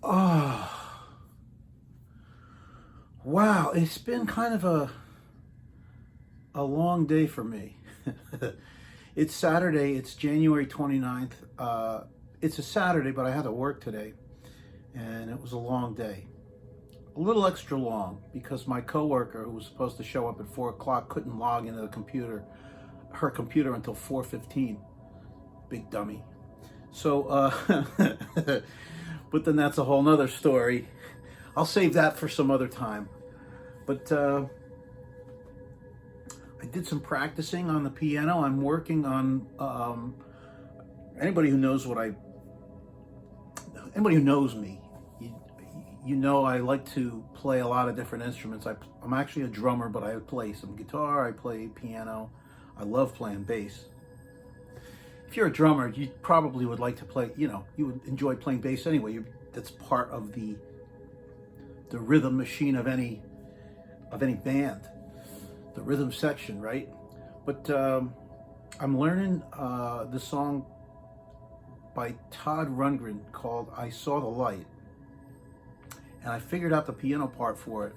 Oh, wow. It's been kind of a long day for me. It's Saturday. It's January 29th. It's a Saturday, but I had to work today, and it was a long day. A little extra long because my coworker, who was supposed to show up at 4 o'clock, couldn't log into her computer until 4:15. Big dummy. So, but then that's a whole nother story. I'll save that for some other time. But I did some practicing on the piano. I'm working on, anybody who knows anybody who knows me, you know I like to play a lot of different instruments. I'm actually a drummer, but I play some guitar, I play piano. I love playing bass. If you're a drummer, you probably would like to play, you would enjoy playing bass anyway. That's part of the rhythm machine of any band, the rhythm section, right? But I'm learning the song by Todd Rundgren called "I Saw the Light," and I figured out the piano part for it.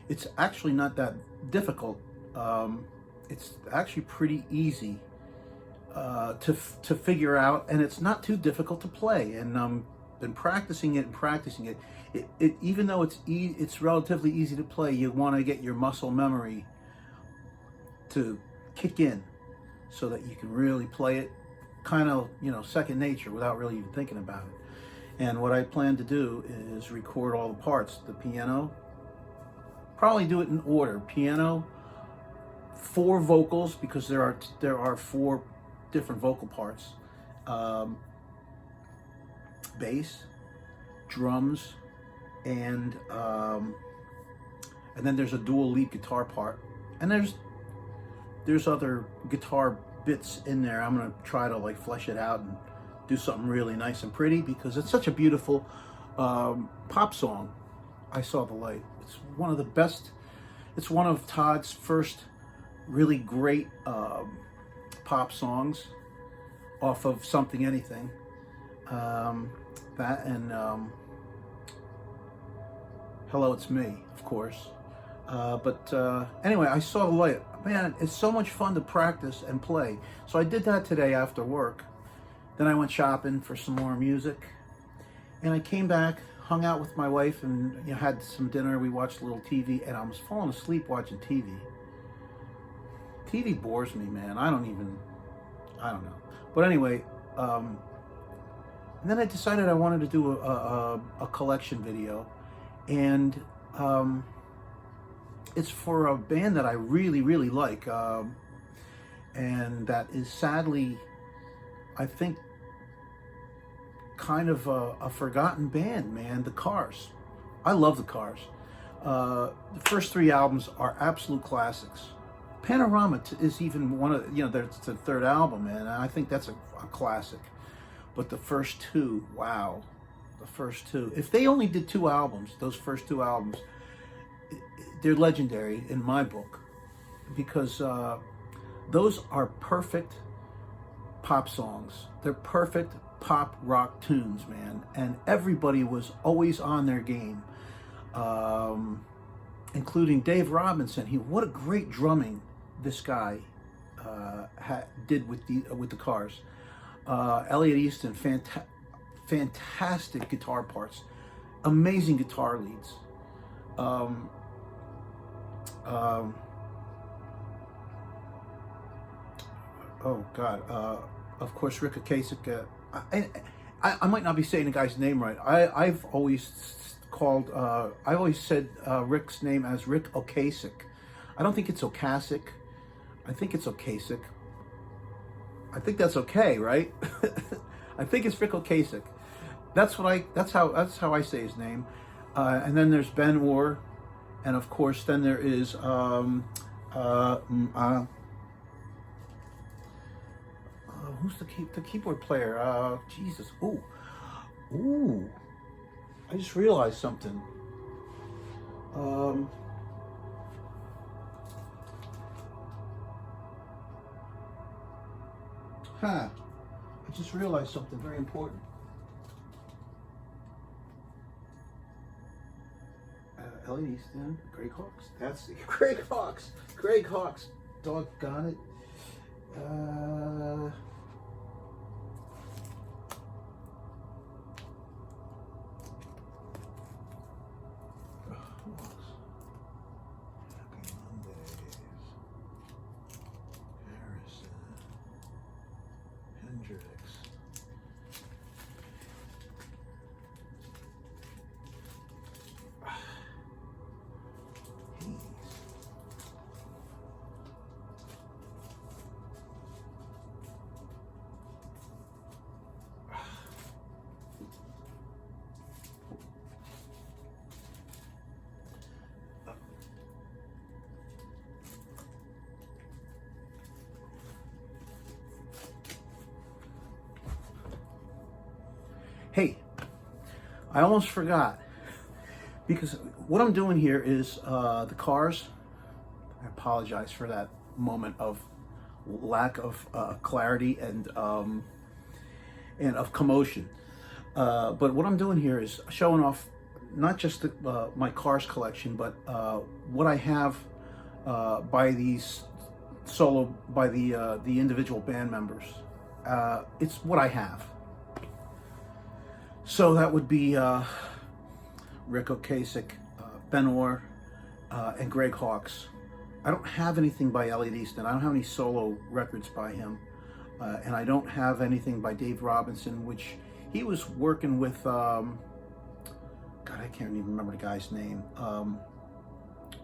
It's actually not that difficult. It's actually pretty easy to figure out, and it's not too difficult to play. And been practicing it and practicing it. It even though it's relatively easy to play, you want to get your muscle memory to kick in so that you can really play it kind of, second nature without really even thinking about it. And what I plan to do is record all the parts. The piano, probably do it in order. Piano, 4 vocals, because there are 4 different vocal parts. Bass, drums, and then there's a dual lead guitar part, and there's other guitar bits in there. I'm gonna try to flesh it out and do something really nice and pretty, because it's such a beautiful pop song. I Saw the Light. It's one of the best. It's one of Todd's first really great pop songs off of Something Anything. That and Hello, It's Me, of course. But anyway, I Saw the Light. Man, it's so much fun to practice and play. So I did that today after work. Then I went shopping for some more music. And I came back, hung out with my wife, and had some dinner. We watched a little TV, and I was falling asleep watching TV. TV bores me, man. I don't know. But anyway, and then I decided I wanted to do a collection video, and it's for a band that I really, really like, and that is sadly, I think, kind of a forgotten band, man. The Cars. I love the Cars. The first 3 albums are absolute classics. Panorama is even one of, it's the 3rd album, and I think that's a classic. But the first 2, wow. The first 2. If they only did 2 albums, those first 2 albums, they're legendary in my book, because those are perfect pop songs. They're perfect pop rock tunes, man. And everybody was always on their game, including Dave Robinson. What a great drumming this guy did with the Cars. Elliot Easton, fantastic guitar parts, amazing guitar leads. Oh God! Of course, Rick Ocasek. I might not be saying the guy's name right. I've always said Rick's name as Rick Ocasek. I don't think it's Ocasek. I think it's Ocasek. I think that's okay, right? I think it's Rick Ocasek. That's how I say his name. And then there's Ben Orr, and of course then there is who's the keyboard player? Jesus. Ooh. I just realized something. I just realized something very important. Elliot Easton, Greg Hawks. That's Greg Hawks. Greg Hawks. Doggone it. Happy Mondays. Harrison. Hendricks. Hey, I almost forgot, because what I'm doing here is the cars. I apologize for that moment of lack of clarity and of commotion. But what I'm doing here is showing off not just my cars collection, but what I have by these by the individual band members. It's what I have. So that would be Rick Ocasek, Ben Orr, and Greg Hawks. I don't have anything by Elliot Easton. I don't have any solo records by him. And I don't have anything by Dave Robinson, which he was working with, God, I can't even remember the guy's name.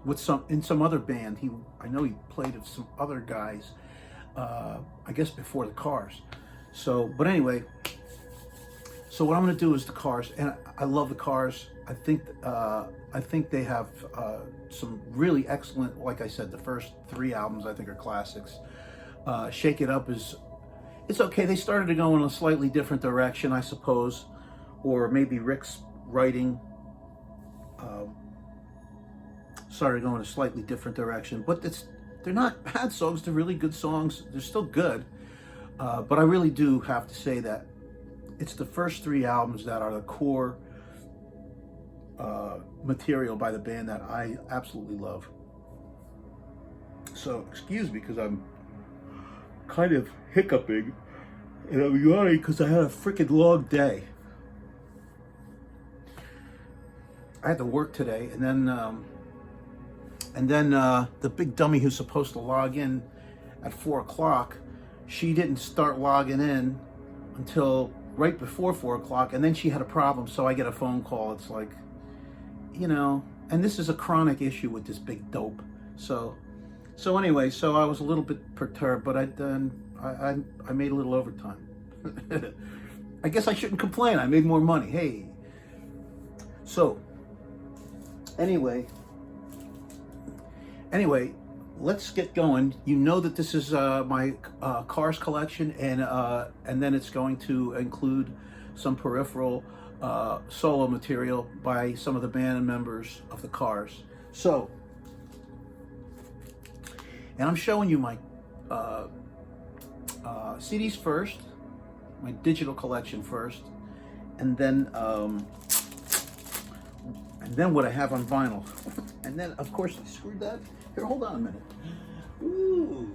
With in some other band. I know he played with some other guys, I guess before the Cars. So, but anyway, so what I'm going to do is the Cars, and I love the Cars. I think they have some really excellent, like I said, the first 3 albums I think are classics. Shake It Up it's okay. They started to go in a slightly different direction, I suppose, or maybe Rick's writing started going in a slightly different direction. But they're not bad songs. They're really good songs. They're still good. But I really do have to say that it's the first 3 albums that are the core material by the band that I absolutely love. So excuse me because I'm kind of hiccuping, and I'm yawning because I had a freaking long day. I had to work today, and then the big dummy who's supposed to log in at 4 o'clock, she didn't start logging in until right before 4 o'clock, and then she had a problem, so I get a phone call. It's like, you know, and this is a chronic issue with this big dope. So anyway, so I was a little bit perturbed, but I made a little overtime. I guess I shouldn't complain. I made more money. Hey. So anyway, let's get going. You know that this is my Cars collection, and then it's going to include some peripheral solo material by some of the band members of the Cars. So, and I'm showing you my CDs first, my digital collection first, and then what I have on vinyl. And then, of course, I screwed that. Here, hold on a minute. Ooh.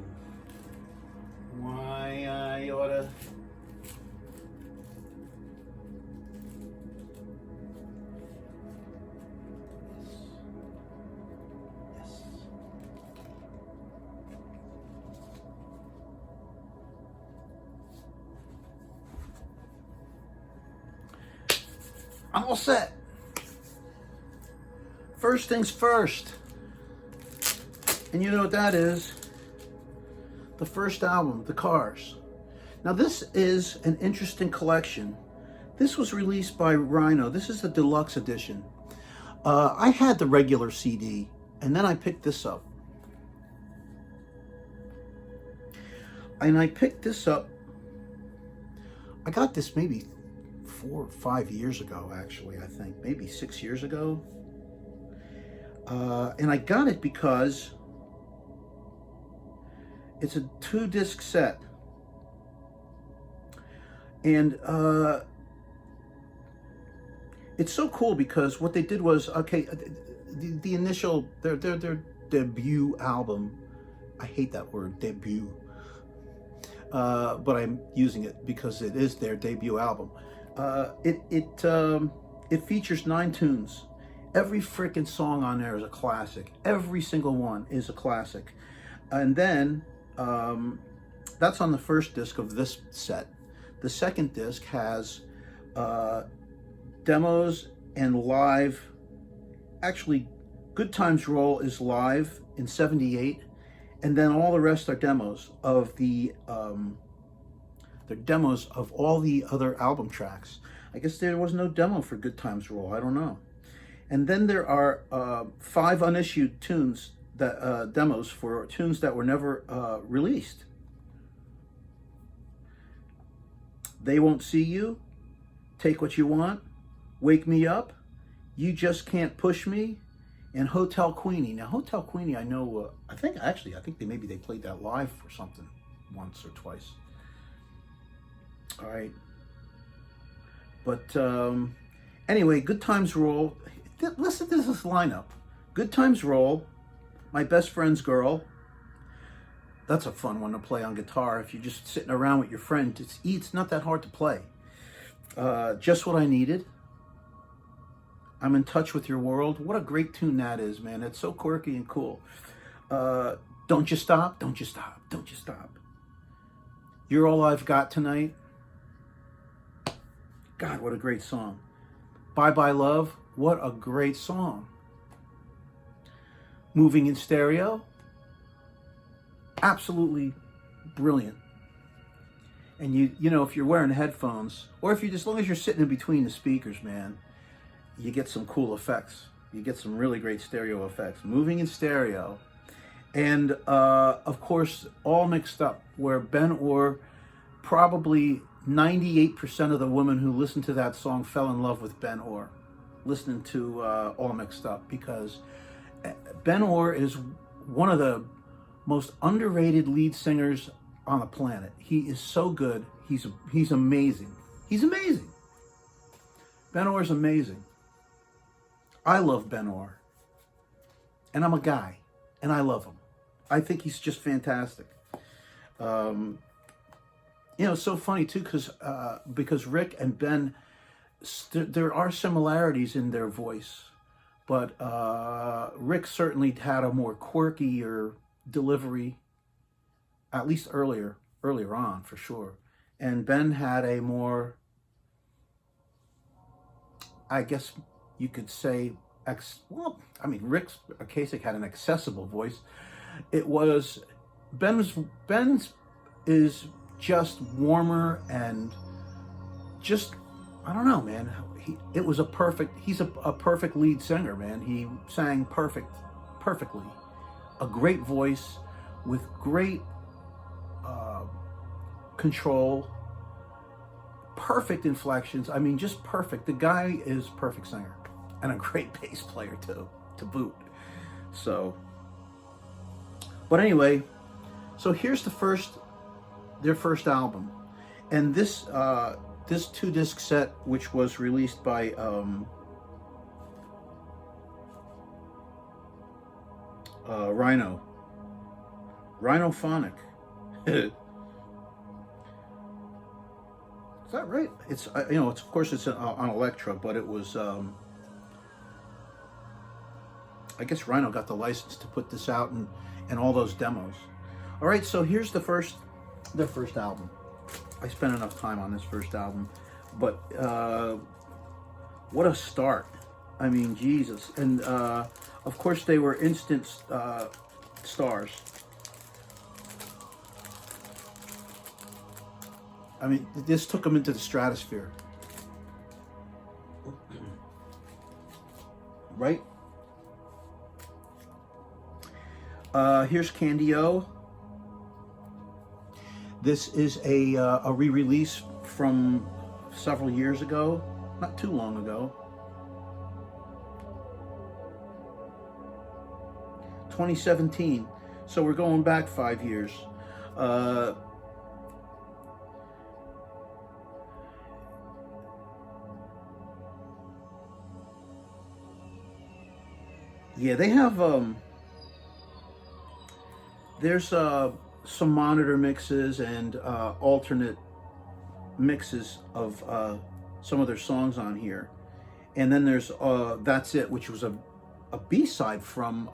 Why, I oughta... Yes. I'm all set. First things first. And you know what that is? The first album, The Cars. Now this is an interesting collection. This was released by Rhino. This is the deluxe edition. I had the regular CD, and then I picked this up. And I picked this up. I got this maybe 4 or 5 years ago, actually, I think. Maybe 6 years ago. And I got it because it's a 2-disc set. And it's so cool because what they did was, okay, the initial, their debut album. I hate that word, debut. But I'm using it because it is their debut album. It features 9 tunes. Every freaking song on there is a classic. Every single one is a classic. And then that's on the first disc of this set. The second disc has demos and live. Actually, Good Times Roll is live in '78, and then all the rest are demos of they're demos of all the other album tracks. I guess there was no demo for Good Times Roll. I don't know. And then there are 5 unissued tunes, that demos for tunes that were never released. They Won't See You, Take What You Want, Wake Me Up, You Just Can't Push Me, and Hotel Queenie. Now, Hotel Queenie, I know, I think they played that live or something once or twice. All right. But anyway, Good Times Roll. Listen to this lineup. Good Times Roll, My Best Friend's Girl. That's a fun one to play on guitar if you're just sitting around with your friend. It's not that hard to play. Just What I Needed. I'm in Touch with Your World. What a great tune that is, man. It's so quirky and cool. Don't You Stop, Don't You Stop, Don't You Stop. You're All I've Got Tonight. God, what a great song. Bye Bye Love. What a great song. Moving in Stereo. Absolutely brilliant. And you know, if you're wearing headphones, or if you, as long as you're sitting in between the speakers, man, you get some cool effects. You get some really great stereo effects. Moving in Stereo. And of course, All Mixed Up, where Ben Orr, probably 98% of the women who listened to that song fell in love with Ben Orr, listening to All Mixed Up, because Ben Orr is one of the most underrated lead singers on the planet. He is so good. He's amazing. He's amazing. Ben Orr is amazing. I love Ben Orr. And I'm a guy. And I love him. I think he's just fantastic. You know, it's so funny too, because Rick and Ben, there are similarities in their voice, but Rick certainly had a more quirkier delivery, at least earlier on for sure, and Ben had a more, I guess you could say, Rick Ocasek had an accessible voice. It was Ben's is just warmer and just, I don't know, man. He's a perfect lead singer, man. He sang perfectly. A great voice with great control, perfect inflections. I mean, just perfect. The guy is a perfect singer and a great bass player too, to boot. So, but anyway, so here's their first album, and this 2-disc set, which was released by Rhinophonic. Is that right? It's it's, of course it's on Elektra, but it was I guess Rhino got the license to put this out and all those demos. All right, so here's their first album. I spent enough time on this first album, but what a start. I mean, Jesus. And of course they were instant stars. I mean, this took them into the stratosphere. Right? Here's Candio. This is a re-release from several years ago, not too long ago. 2017. So we're going back 5 years. Yeah, they have there's some monitor mixes and alternate mixes of some of their songs on here. And then there's That's It, which was a B-side from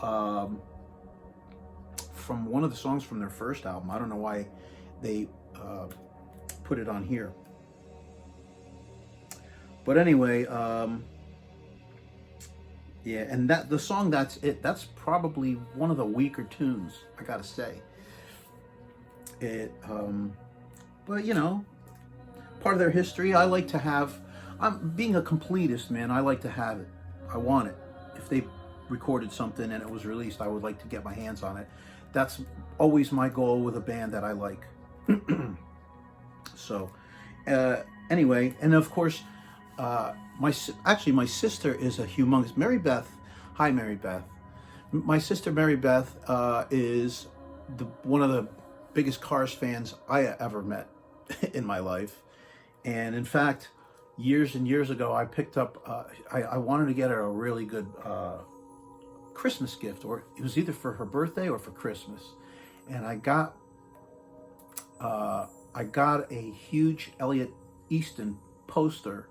one of the songs from their first album. I don't know why they put it on here. But anyway, yeah, and the song That's It, that's probably one of the weaker tunes, I gotta say. But you know, part of their history, I like to have, I'm being a completist, man, I like to have it. I want it. If they recorded something and it was released, I would like to get my hands on it. That's always my goal with a band that I like. So, anyway, and of course, my sister is a humongous, Mary Beth. Hi, Mary Beth. My sister Mary Beth is one of the biggest Cars fans I ever met in my life. And in fact, years and years ago, I picked up, I wanted to get her a really good Christmas gift, or it was either for her birthday or for Christmas. And I got a huge Elliot Easton poster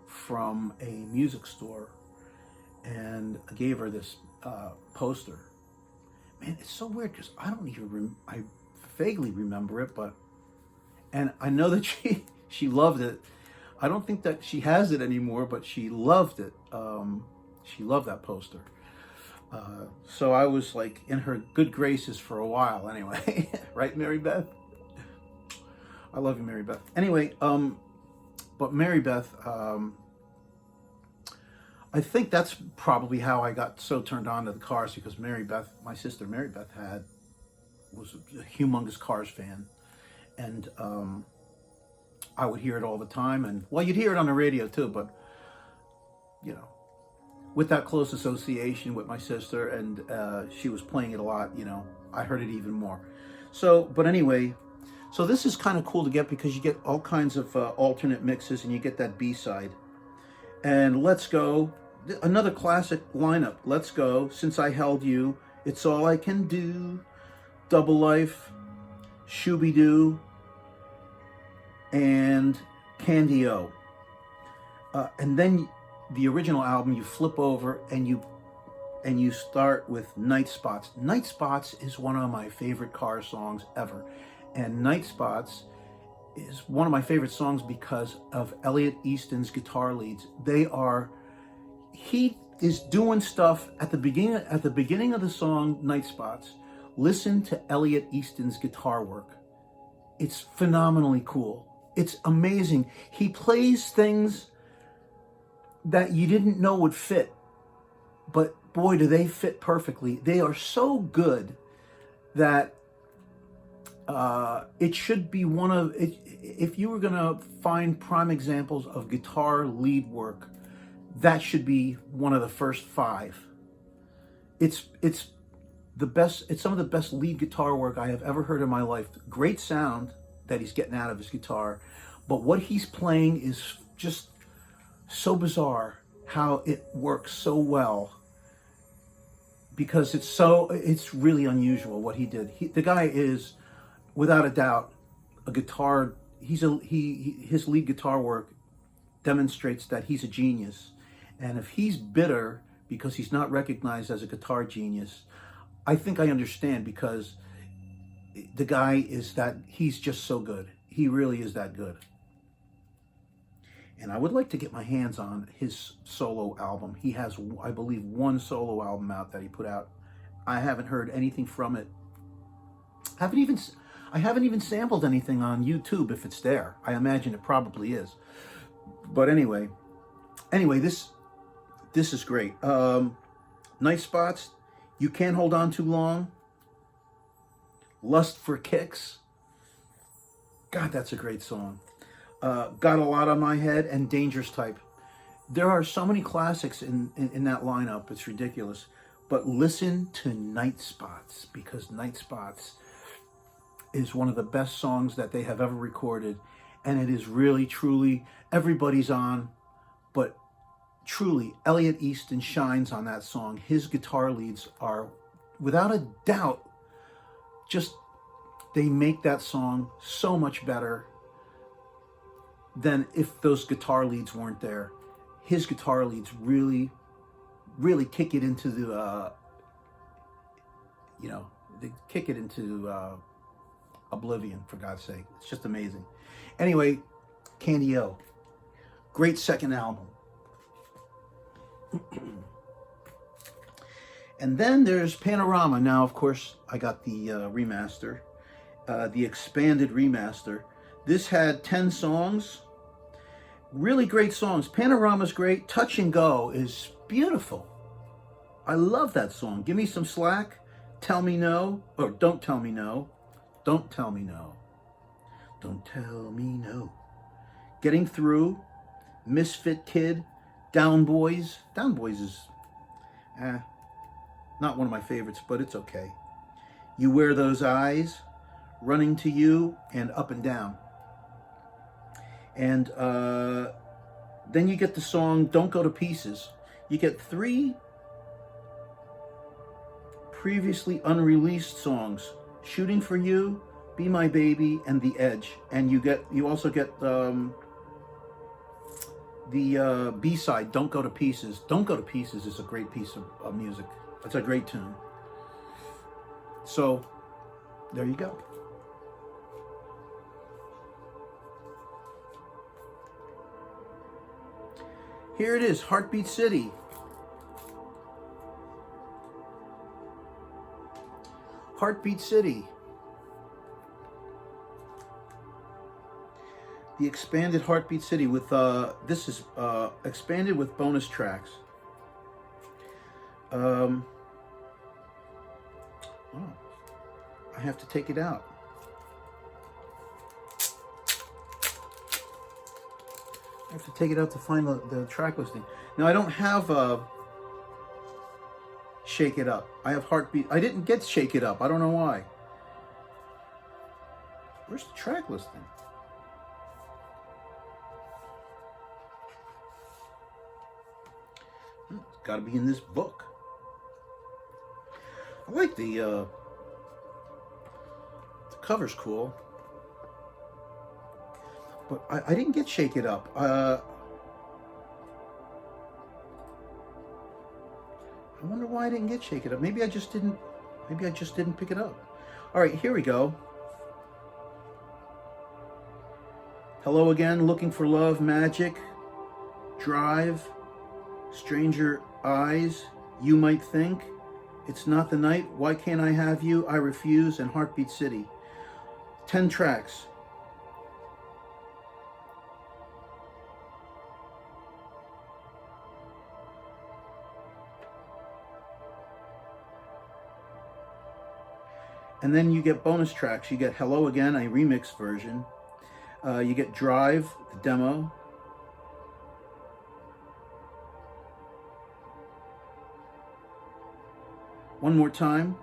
from a music store, and I gave her this poster. Man, it's so weird because I don't even I vaguely remember it, and I know that she loved it. I don't think that she has it anymore, but she loved it. She loved that poster. So I was like in her good graces for a while anyway. Right, Mary Beth? I love you, Mary Beth. Anyway, but Mary Beth, I think that's probably how I got so turned on to the Cars, because Mary Beth, my sister Mary Beth, was a humongous Cars fan. And I would hear it all the time. And well, you'd hear it on the radio too, but you know, with that close association with my sister, and she was playing it a lot, you know, I heard it even more. So, but anyway, so this is kind of cool to get, because you get all kinds of alternate mixes, and you get that B-side. And Let's Go, another classic lineup. Let's Go, Since I Held You, It's All I Can Do, Double Life, Shooby-Doo, and Candio. And then the original album, you flip over and you start with Night Spots. Night Spots is one of my favorite Cars songs ever. And Night Spots is one of my favorite songs because of Elliot Easton's guitar leads. He is doing stuff at the beginning of the song Night Spots. Listen to Elliot Easton's guitar work. It's phenomenally cool. It's amazing. He plays things that you didn't know would fit, but boy, do they fit perfectly. They are so good that it should be one of, if you were gonna find prime examples of guitar lead work, that should be one of the first 5. It's the best. It's some of the best lead guitar work I have ever heard in my life. Great sound that he's getting out of his guitar, but what he's playing is just so bizarre how it works so well, because it's really unusual what he did. The guy is, without a doubt, a guitar. His lead guitar work demonstrates that he's a genius. And if he's bitter because he's not recognized as a guitar genius, I think I understand, because the guy he's just so good. He really is that good. And I would like to get my hands on his solo album. He has, I believe, one solo album out that he put out. I haven't heard anything from it. I haven't even sampled anything on YouTube, if it's there. I imagine it probably is. But anyway, this is great. Night Spots, You Can't Hold On Too Long, Lust for Kicks. God, that's a great song. Got a Lot on My Head, and Dangerous Type. There are so many classics in that lineup, it's ridiculous. But listen to Night Spots, because Night Spots is one of the best songs that they have ever recorded. And it is really, truly, everybody's on, but truly, Elliot Easton shines on that song. His guitar leads are, without a doubt, just, they make that song so much better than if those guitar leads weren't there. His guitar leads really, really kick it into the, they kick it into oblivion, for God's sake. It's just amazing. Anyway, Candio, great second album. And then there's Panorama. Now, of course, I got the remaster, the expanded remaster. This had 10 songs, really great songs. Panorama's great. Touch and Go is beautiful. I love that song. Give Me Some Slack, Tell Me No, or Don't Tell Me No. Don't Tell Me No. Don't Tell Me No. Getting Through, Misfit Kid, Down Boys. Down Boys is, not one of my favorites, but it's okay. You Wear Those Eyes, Running to You, and Up and Down. And then you get the song Don't Go to Pieces. You get 3 previously unreleased songs: Shooting for You, Be My Baby, and The Edge. And you also get the B-side, Don't Go to Pieces. Don't Go to Pieces is a great piece of music. It's a great tune. So, there you go. Here it is, Heartbeat City. Heartbeat City. The expanded Heartbeat City with, this is expanded with bonus tracks. Oh, I have to take it out. I have to take it out to find the track listing. Now, I don't have Shake It Up. I have Heartbeat. I didn't get Shake It Up. I don't know why. Where's the track listing? It's got to be in this book. I like the cover's cool. But I didn't get Shake It Up. I wonder why I didn't get Shake It Up. Maybe I just didn't pick it up. All right, here we go. Hello Again, Looking for Love, Magic, Drive, Stranger Eyes, You Might Think, It's Not the Night, Why Can't I Have You, I Refuse, and Heartbeat City. 10 tracks. And then you get bonus tracks. You get Hello Again, a remix version. You get Drive, the demo. One More Time.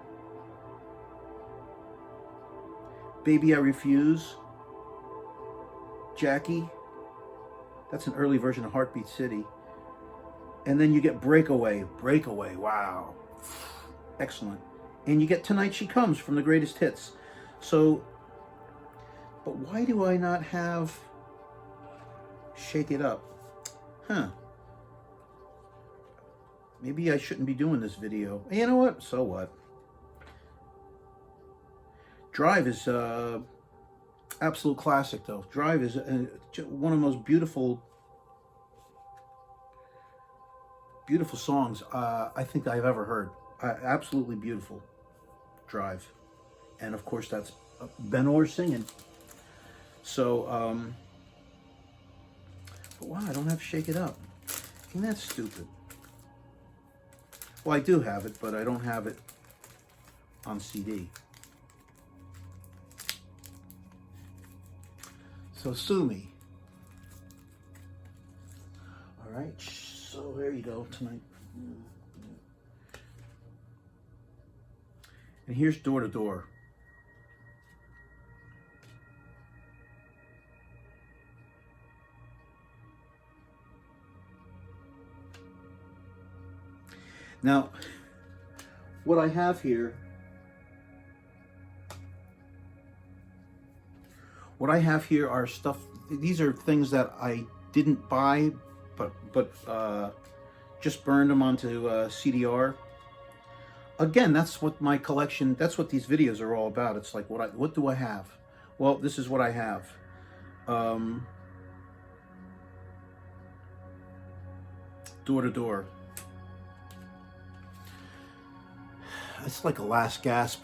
Baby I Refuse. Jackie. That's an early version of Heartbeat City. And then you get Breakaway. Breakaway, wow. Excellent. And you get Tonight She Comes from the Greatest Hits. So, but why do I not have Shake It Up? Huh. Maybe I shouldn't be doing this video. You know what? So what? Drive is absolute classic, though. Drive is one of the most beautiful songs I think I've ever heard. Absolutely beautiful. Drive. And of course that's Ben Orr singing. So, but wow, I don't have Shake It Up. Isn't that stupid? Well, I do have it, but I don't have it on CD. So sue me. All right, so there you go tonight. And here's Door to Door. Now, what I have here, are stuff. These are things that I didn't buy, but just burned them onto CDR. Again, that's what my collection. That's what these videos are all about. It's like, what do I have? Well, this is what I have. Door to Door. It's like a last gasp,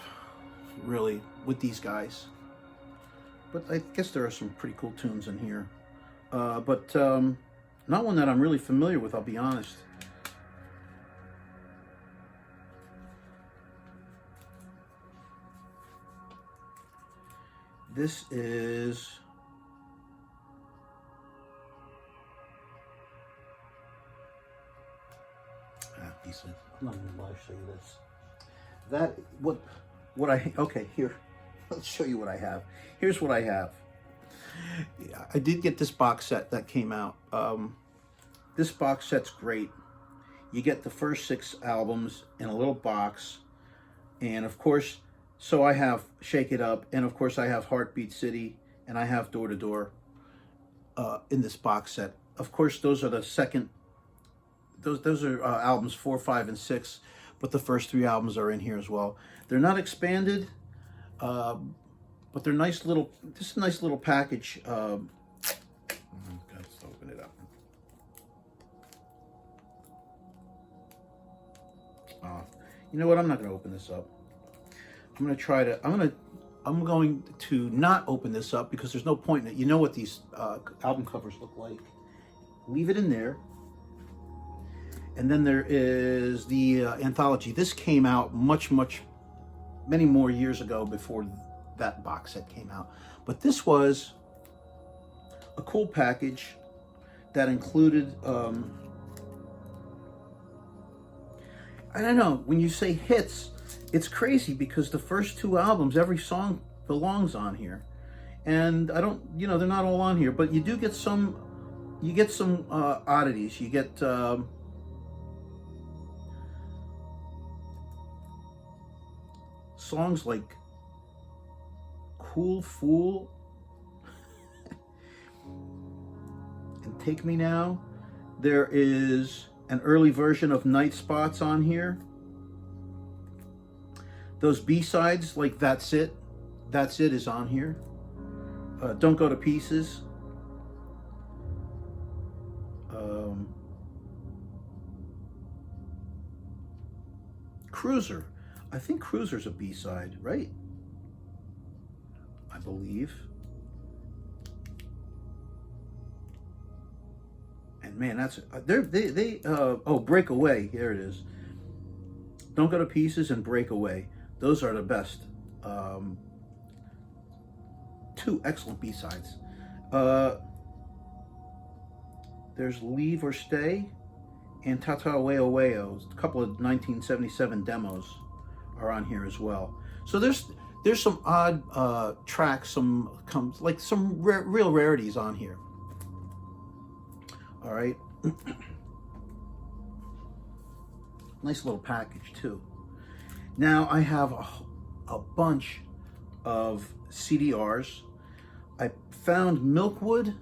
really, with these guys. But I guess there are some pretty cool tunes in here. But not one that I'm really familiar with, I'll be honest. This is... I'm not going to show you this. That, what I, okay, here, let's show you what I have. Here's what I have. I did get this box set that came out. This box set's great. You get the first 6 albums in a little box. And of course, so I have Shake It Up, and of course I have Heartbeat City, and I have Door to Door in this box set. Of course, those are the second, those are albums 4, 5, and 6, but the first 3 albums are in here as well. They're not expanded, but they're nice little, this is a nice little package. Let's open it up. You know what, I'm not going to open this up. I'm going to try to, I'm going to not open this up because there's no point in it. You know what these album covers look like. Leave it in there. And then there is the Anthology. This came out many more years ago before that box set came out. But this was a cool package that included, I don't know, when you say hits, it's crazy because the first 2 albums, every song belongs on here. And I don't, you know, they're not all on here, but you do get some, oddities. You get, songs like Cool Fool and Take Me Now. There is an early version of Night Spots on here. Those B-sides, like That's It is on here. Don't Go to Pieces. Cruiser. I think Cruiser's a B-side, right? I believe. And man, that's oh, Breakaway. Here it is. Don't Go to Pieces and Breakaway. Those are the best. 2 excellent B-sides. There's Leave or Stay and Tata Weo Weo. A couple of 1977 demos are on here as well. So there's some odd tracks, some real rarities on here. All right. Nice little package too. Now I have a bunch of CDRs. I found Milkwood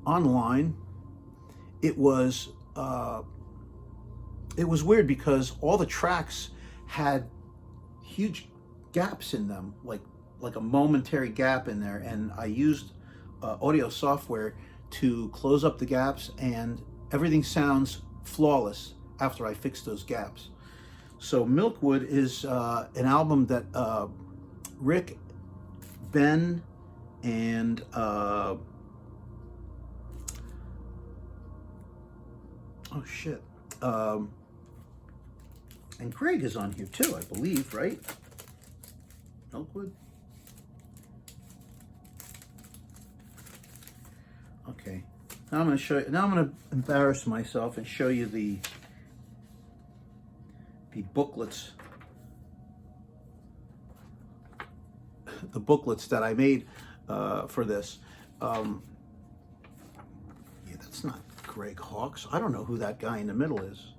online. It was weird because all the tracks had huge gaps in them, like a momentary gap in there, and I used audio software to close up the gaps, and everything sounds flawless after I fix those gaps. So Milkwood is an album that Rick, Ben, and and Greg is on here too, I believe, right? Milkwood. Okay. Now I'm going to show you. Now I'm going to embarrass myself and show you the booklets. The booklets that I made for this. Yeah, that's not Greg Hawkes. I don't know who that guy in the middle is.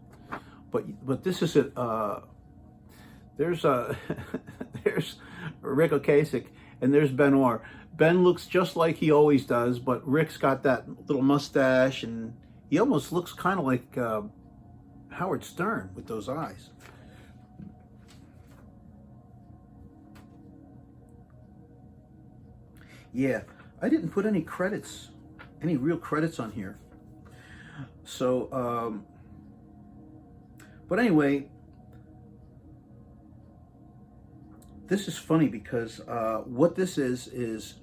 But this is it. There's there's Rick Ocasek, and there's Ben Orr. Ben looks just like he always does, but Rick's got that little mustache, and he almost looks kind of like Howard Stern with those eyes. Yeah, I didn't put any credits, any real credits on here. So, but anyway, this is funny because what this is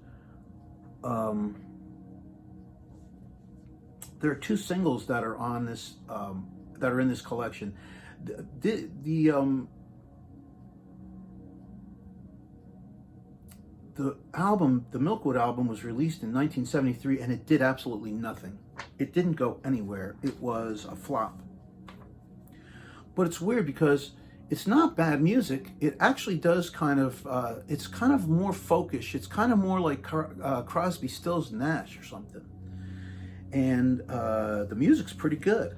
there are two singles that are on this that are in this collection. The album, the Milkwood album, was released in 1973, and it did absolutely nothing. It didn't go anywhere. It was a flop. But it's weird because it's not bad music. It actually does kind of, it's kind of more folkish. It's kind of more like Crosby, Stills, Nash or something. And the music's pretty good.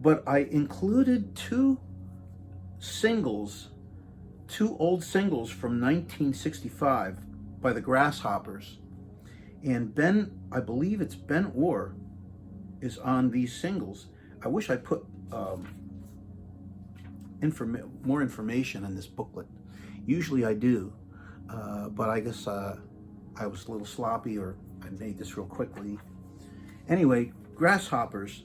But I included two old singles from 1965 by the Grasshoppers. And Ben, I believe it's Ben Orr, is on these singles. I wish I put more information in this booklet. Usually I do, but I guess I was a little sloppy, or I made this real quickly. Anyway, Grasshoppers,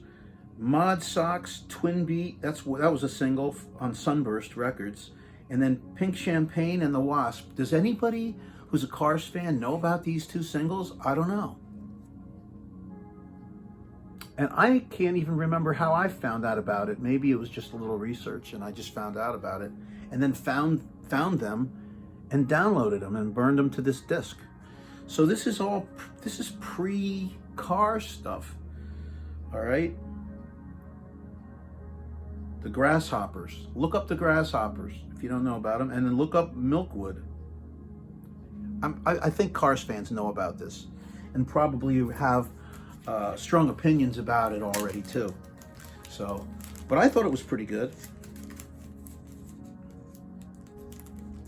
Mod Socks, Twin Beat, that was a single on Sunburst Records. And then Pink Champagne and the Wasp. Does anybody who's a Cars fan know about these two singles? I don't know. And I can't even remember how I found out about it. Maybe it was just a little research and I just found out about it. And then found them and downloaded them and burned them to this disc. So this is pre-car stuff. All right? The Grasshoppers. Look up the Grasshoppers if you don't know about them, and then look up Milkwood. I think Cars fans know about this, and probably have strong opinions about it already too. So, but I thought it was pretty good.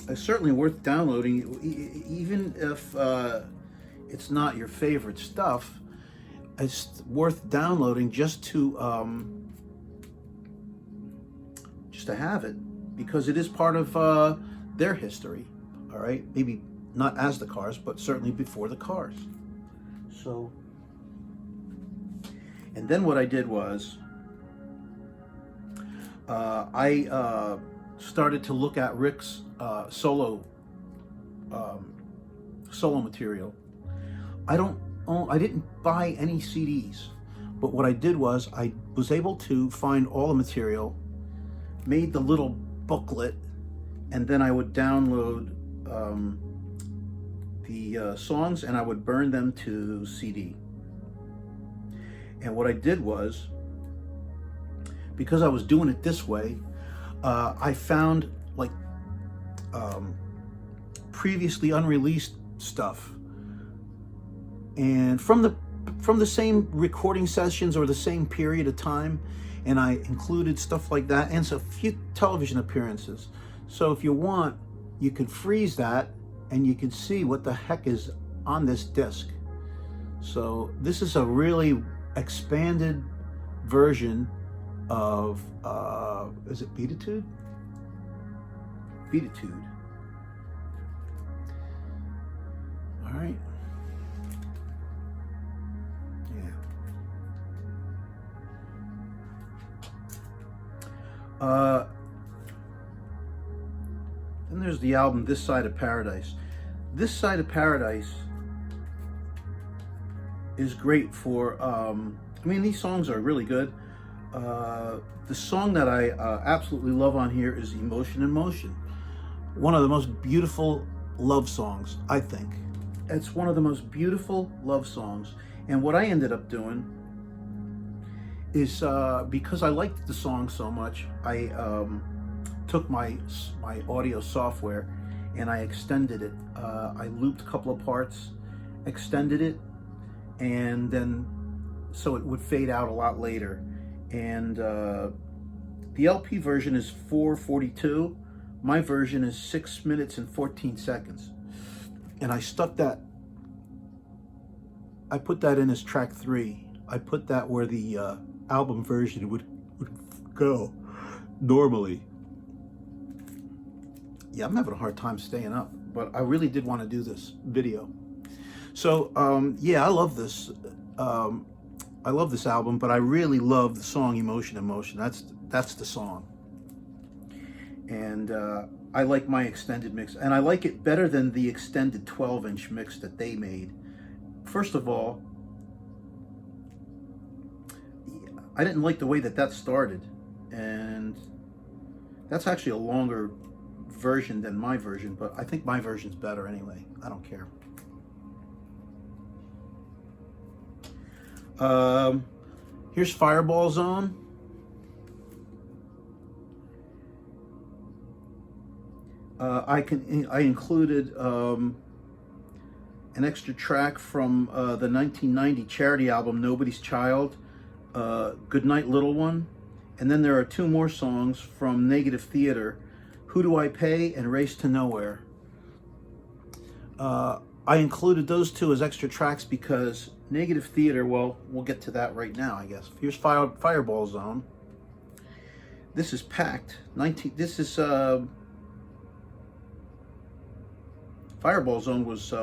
It's certainly worth downloading, even if it's not your favorite stuff. It's worth downloading just to have it, because it is part of their history. All right, maybe not as the Cars, but certainly before the Cars. So, and then what I did was I started to look at Rick's solo material. I didn't buy any CDs, but what I did was I was able to find all the material, made the little booklet, and then I would download the songs and I would burn them to CD. And what I did was, because I was doing it this way, I found like previously unreleased stuff, and from the same recording sessions or the same period of time. And I included stuff like that, and so a few television appearances. So if you want, you could freeze that and you can see what the heck is on this disc. So this is a really expanded version of, is it Beatitude? Beatitude. All right. Then there's the album This Side of Paradise. This Side of Paradise is great for, I mean, these songs are really good. The song that I absolutely love on here is Emotion in Motion. One of the most beautiful love songs, I think. It's one of the most beautiful love songs. And what I ended up doing is, because I liked the song so much, I took my audio software and I extended it. I looped a couple of parts, extended it, and then so it would fade out a lot later. And The LP version is 4:42. My version is 6 minutes and 14 seconds. And I stuck that, I put that in as track 3. I put that where the album version would go normally. Yeah, I'm having a hard time staying up, but I really did want to do this video. So yeah, I love this. I love this album, but I really love the song "Emotion in Motion." That's the song, and I like my extended mix, and I like it better than the extended 12-inch mix that they made. First of all, I didn't like the way that started, and that's actually a longer version than my version, but I think my version's better anyway. I don't care. Here's Fireball Zone. I included an extra track from the 1990 charity album Nobody's Child, Goodnight Little One, and then there are 2 more songs from Negative Theater, Who Do I Pay and Race to Nowhere. I included those 2 as extra tracks because Negative Theater, well, we'll get to that right now, I guess. Here's Fireball Zone. This is packed. Fireball Zone was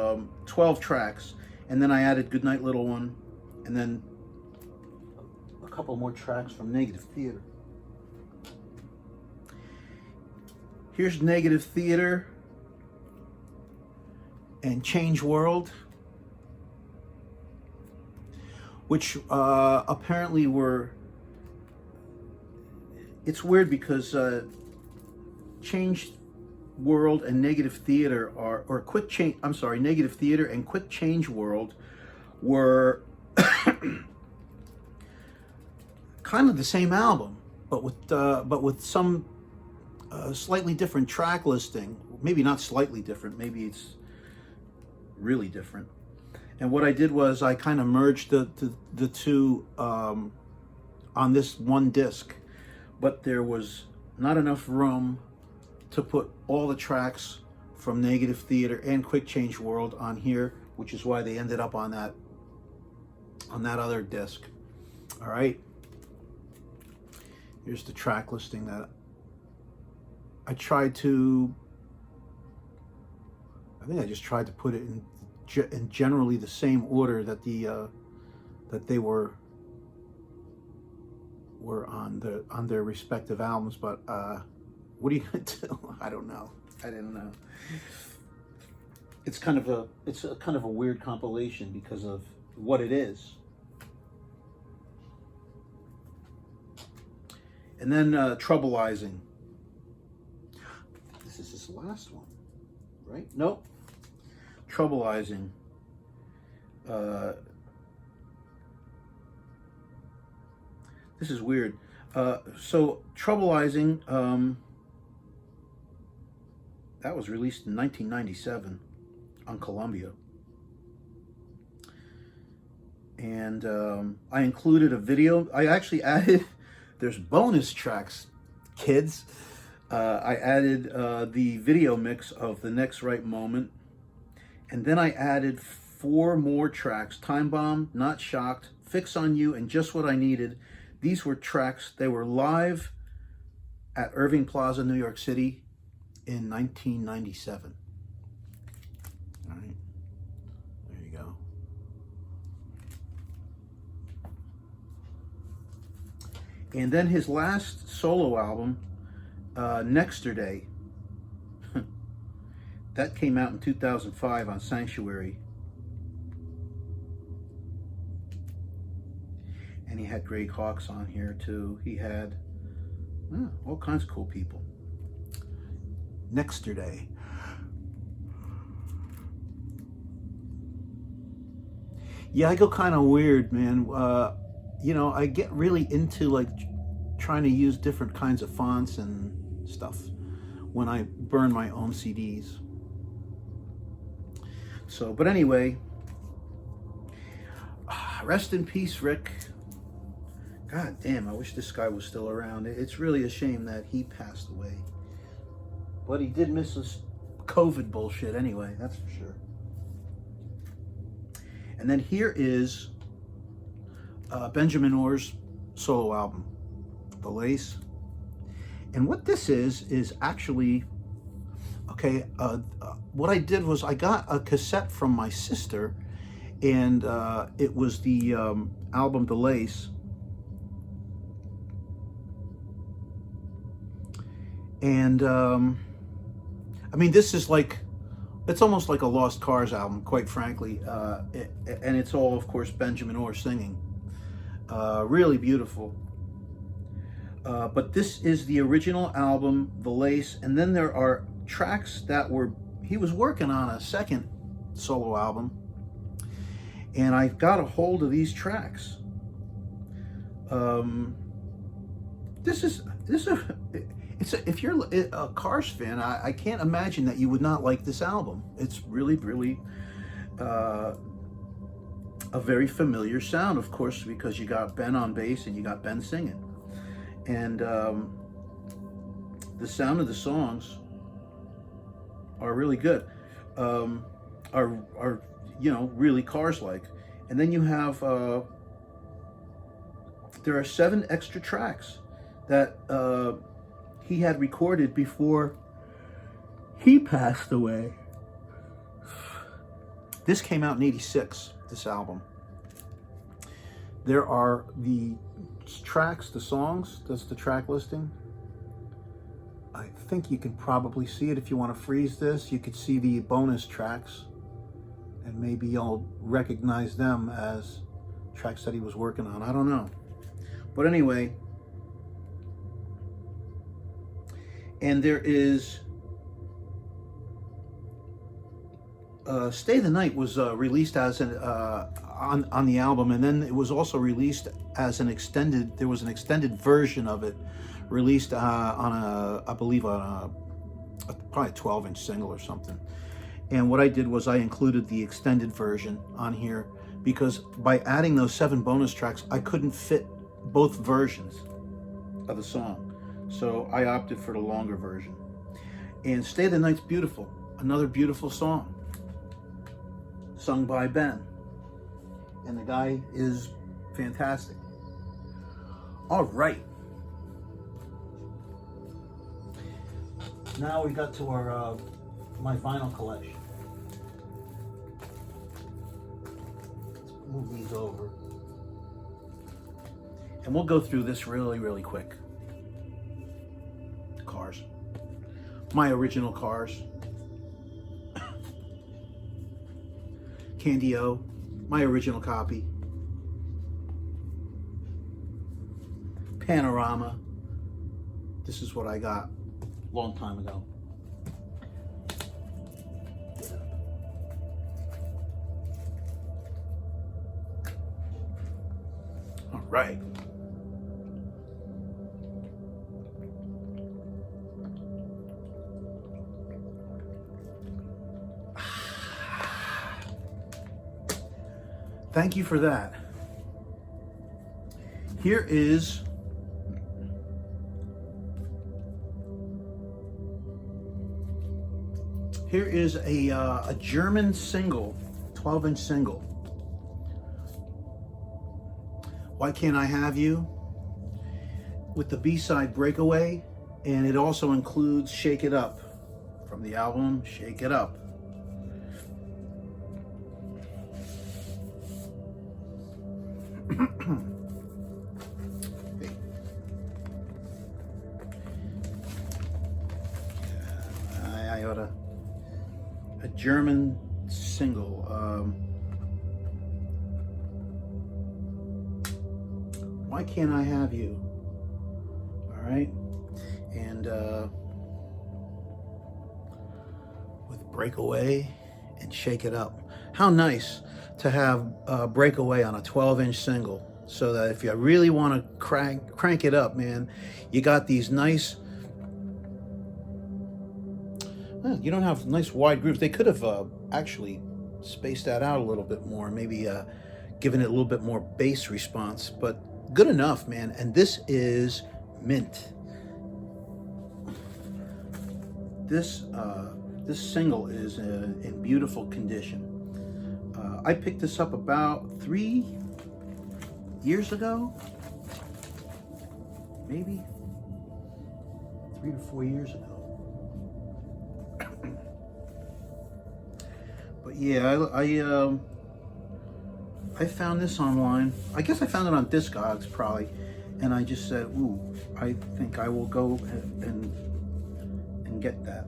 12 tracks, and then I added Goodnight Little One, and then a couple more tracks from Negative Theater. Here's Negative Theater and Change World, which apparently were, it's weird because Change World and Negative Theater are, or Quick Change, I'm sorry, Negative Theater and Quick Change World were kind of the same album, but with some slightly different track listing. Maybe not slightly different, maybe it's really different. And what I did was I kind of merged the 2 on this one disc, but there was not enough room to put all the tracks from Negative Theater and Quick Change World on here, which is why they ended up on that other disc. All right, here's the track listing that I tried to, I think I just tried to put it in generally the same order that that they were on their respective albums, but what are you gonna do? I don't know. I didn't know. It's kind of a weird compilation because of what it is. And then Troubleizing. This is this last one, right? Nope. Troubleizing. This is weird. So Troubleizing, that was released in 1997 on Columbia. And I included a video. I actually added, there's bonus tracks, kids. I added the video mix of The Next Right Moment. And then I added 4 more tracks: Time Bomb, Not Shocked, Fix on You, and Just What I Needed. These were tracks, they were live at Irving Plaza, New York City in 1997. All right, there you go. And then his last solo album, Nexterday, that came out in 2005 on Sanctuary. And he had Greg Hawkes on here too. He had all kinds of cool people. Nexterday. Yeah, I go kind of weird, man. You know, I get really into like trying to use different kinds of fonts and stuff when I burn my own CDs. So, but anyway, rest in peace, Rick. God damn, I wish this guy was still around. It's really a shame that he passed away. But he did miss this COVID bullshit anyway, that's for sure. And then here is Benjamin Orr's solo album, The Lace. And what this is actually, okay, what I did was I got a cassette from my sister, and it was the album The Lace. And I mean, this is like, it's almost like a Lost Cars album, quite frankly. And it's all, of course, Benjamin Orr singing. Really beautiful. But this is the original album, The Lace. And then there are tracks that he was working on a second solo album. And I got a hold of these tracks. If you're a Cars fan, I can't imagine that you would not like this album. It's really, really a very familiar sound, of course, because you got Ben on bass and you got Ben singing. And the sound of the songs are really good, are you know, really Cars-like. And then you have, there are 7 extra tracks that he had recorded before he passed away. This came out in '86, this album. There are the tracks, the songs, that's the track listing. I think you can probably see it if you want to freeze this. You could see the bonus tracks, and maybe you'll recognize them as tracks that he was working on. I don't know. But anyway, and there is Stay the Night was released as an on the album, and then it was also released as an extended. There was an extended version of it released on a, I believe, on probably a 12-inch single or something. And what I did was I included the extended version on here because by adding those 7 bonus tracks, I couldn't fit both versions of the song. So I opted for the longer version. And Stay the Night's beautiful. Another beautiful song. Sung by Ben. And the guy is fantastic. All right. Now we got to our my vinyl collection. Let's move these over. And we'll go through this really, really quick. Cars. My original Cars. Candio, my original copy. Panorama. This is what I got a long time ago. All right. Thank you for that. Here is a German single, 12-inch single. Why Can't I Have You? With the B-side Breakaway, and it also includes Shake It Up from the album Shake It Up. I ought to, a German single. Why Can't I Have You? All right, and with Breakaway and Shake It Up. How nice to have Breakaway on a 12-inch single, so that if you really want to crank it up, man, you got these nice. You don't have nice wide grooves. They could have actually spaced that out a little bit more, maybe given it a little bit more bass response. But Good enough, man. And this is mint. This this single is in beautiful condition. I picked this up about 3 years ago, maybe 3 to 4 years ago. But yeah, I found this online. I guess I found it on Discogs probably, and I just said, "Ooh, I think I will go and get that,"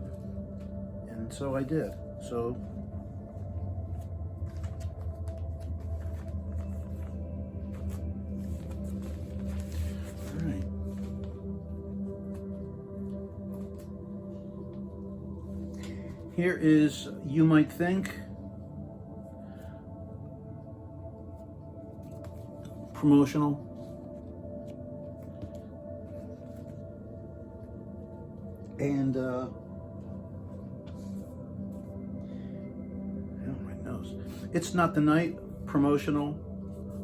and so I did. So. All right. Here is You Might Think. Promotional. And oh, my nose. It's Not the Night. Promotional.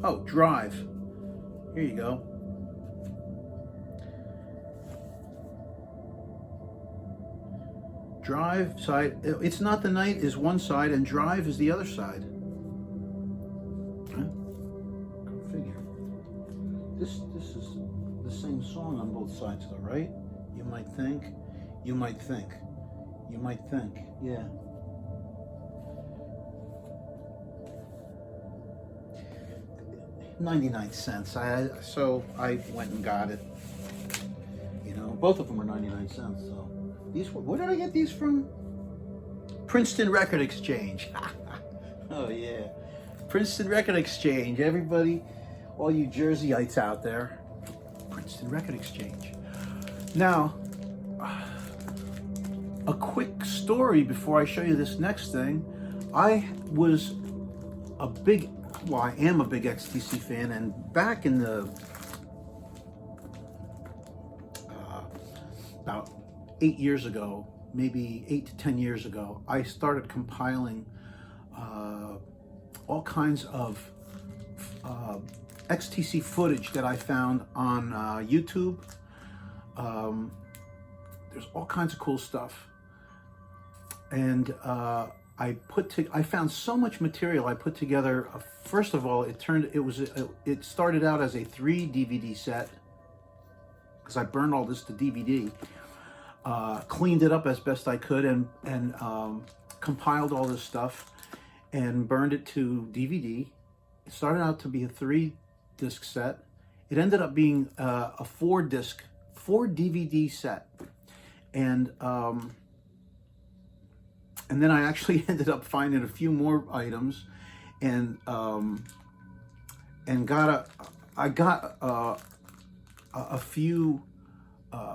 Oh, Drive. Here you go. Drive side. It's Not the Night is one side, and Drive is the other side. This is the same song on both sides, though, right? You might think, you might think, you might think, yeah. $0.99. So I went and got it. You know, both of them were 99 cents. So these, where did I get these from? Princeton Record Exchange. Oh yeah, Princeton Record Exchange. Everybody. All you Jerseyites out there, Princeton Record Exchange. Now, a quick story before I show you this next thing. I was a big, well, I am a big XTC fan, and back in the about 8 years ago, maybe 8 to 10 years ago, I started compiling all kinds of XTC footage that I found on YouTube. There's all kinds of cool stuff, and I found so much material. I put together. First of all, it started out as a 3 DVD set because I burned all this to DVD, cleaned it up as best I could, and compiled all this stuff and burned it to DVD. It started out to be a 3-disc set. It ended up being a 4 DVD set, and then I actually ended up finding a few more items, and I got a few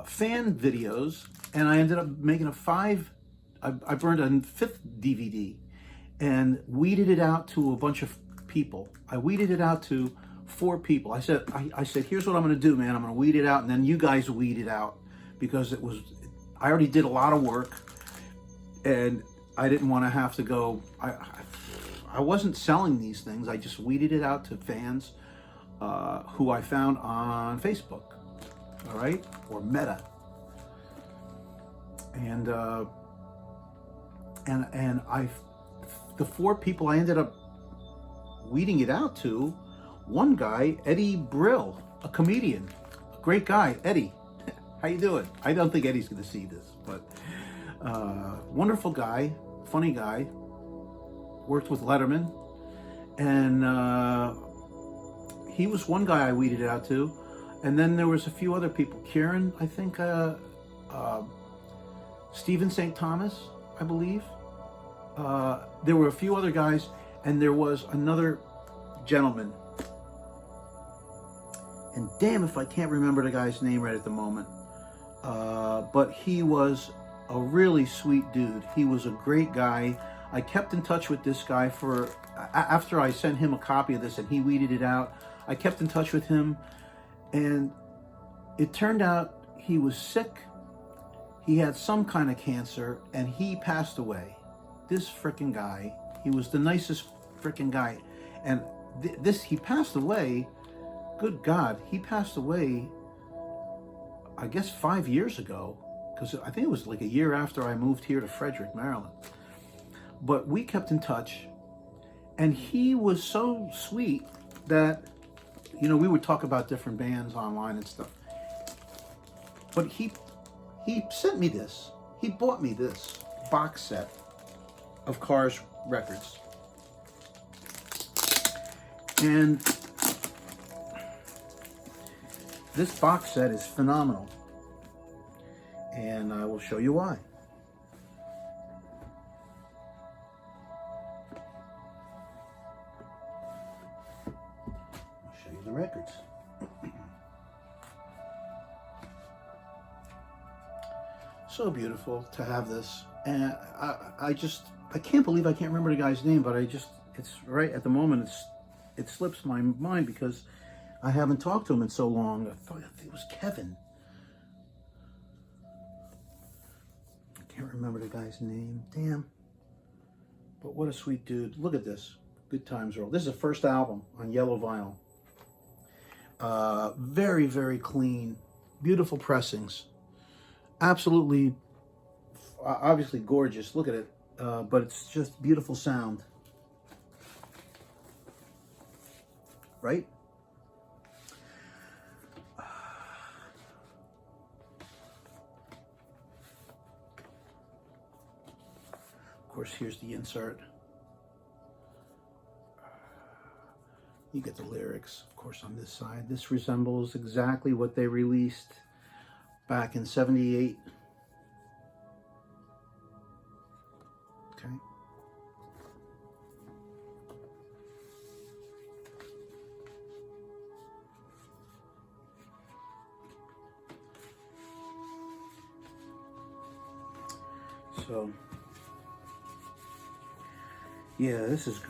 fan videos, and I ended up making I burned a 5th DVD and weeded it out to a bunch of people. I weeded it out to 4 people. I said, here's what I'm going to do, man. I'm going to weed it out, and then you guys weed it out, because I already did a lot of work, and I didn't want to have to go. I wasn't selling these things. I just weeded it out to fans who I found on Facebook, all right, or Meta, and the 4 people I ended up weeding it out to. One guy, Eddie Brill, a comedian, a great guy. Eddie, how you doing? I don't think Eddie's going to see this, but wonderful guy, funny guy, worked with Letterman, and he was one guy I weeded it out to, and then there was a few other people. Kieran, I think, Stephen St. Thomas, I believe. There were a few other guys, and there was another gentleman. And damn if I can't remember the guy's name right at the moment. But he was a really sweet dude. He was a great guy. I kept in touch with this guy after I sent him a copy of this and he weeded it out. I kept in touch with him, and it turned out he was sick. He had some kind of cancer, and he passed away. This frickin' guy, he was the nicest frickin' guy. And he passed away good God, he passed away, I guess 5 years ago, because I think it was like a year after I moved here to Frederick, Maryland. But we kept in touch, and he was so sweet that, you know, we would talk about different bands online and stuff. But he sent me this. He bought me this box set of Cars records. And this box set is phenomenal. And I will show you why. I'll show you the records. So beautiful to have this. And I can't believe I can't remember the guy's name, but it's right at the moment, it slips my mind because I haven't talked to him in so long. I thought it was Kevin. I can't remember the guy's name. Damn. But what a sweet dude. Look at this. Good Times Roll. This is the first album on yellow vinyl. Very, very clean. Beautiful pressings. Absolutely, obviously gorgeous. Look at it. But it's just beautiful sound. Right? Of course, here's the insert. You get the lyrics, of course, on this side. This resembles exactly what they released back in '78. Okay. So, yeah, this is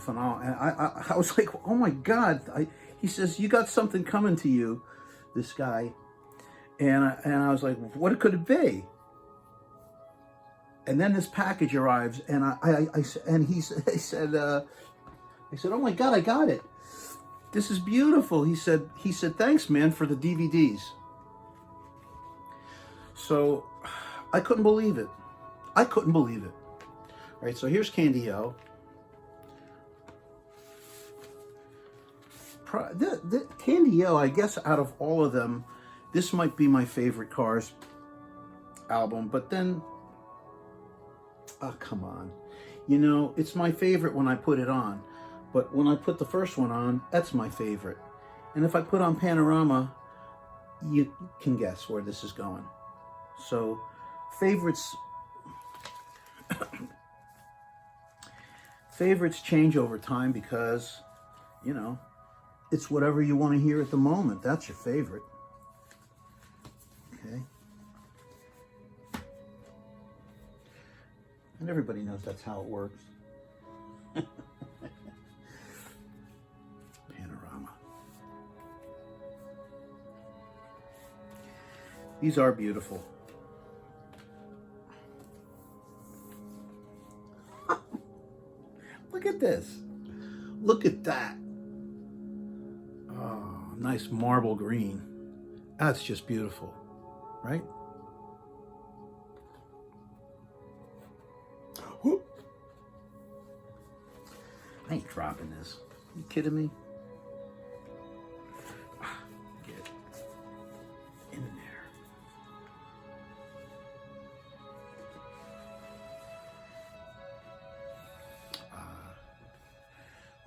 phenomenal. And I was like, oh my God! He says, you got something coming to you, this guy. And I was like, what could it be? And then this package arrives, and he said, oh my God, I got it. This is beautiful. He said, thanks, man, for the DVDs. So I couldn't believe it. I couldn't believe it. All right, so here's Candio. Candio, I guess out of all of them, this might be my favorite Cars album, but then, oh, come on. You know, it's my favorite when I put it on, but when I put the first one on, that's my favorite. And if I put on Panorama, you can guess where this is going. So, favorites change over time because, you know, it's whatever you want to hear at the moment. That's your favorite. Okay. And everybody knows that's how it works. Panorama. These are beautiful. Look at this. Look at that. Oh, nice marble green. That's just beautiful, right? Whoop. I ain't dropping this. Are you kidding me? Get in there.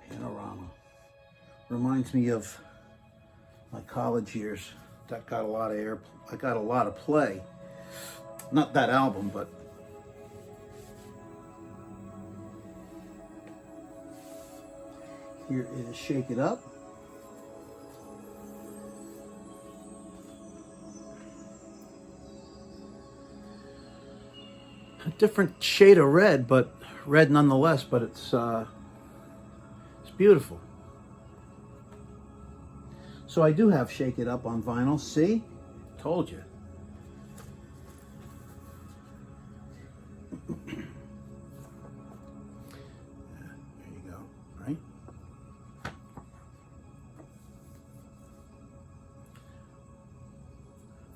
Panorama. Reminds me of my college years. That got a lot of air. I got a lot of play. Not that album, but here is Shake It Up. A different shade of red, but red nonetheless, but it's beautiful. So I do have Shake It Up on vinyl. See? Told you. There you go, right?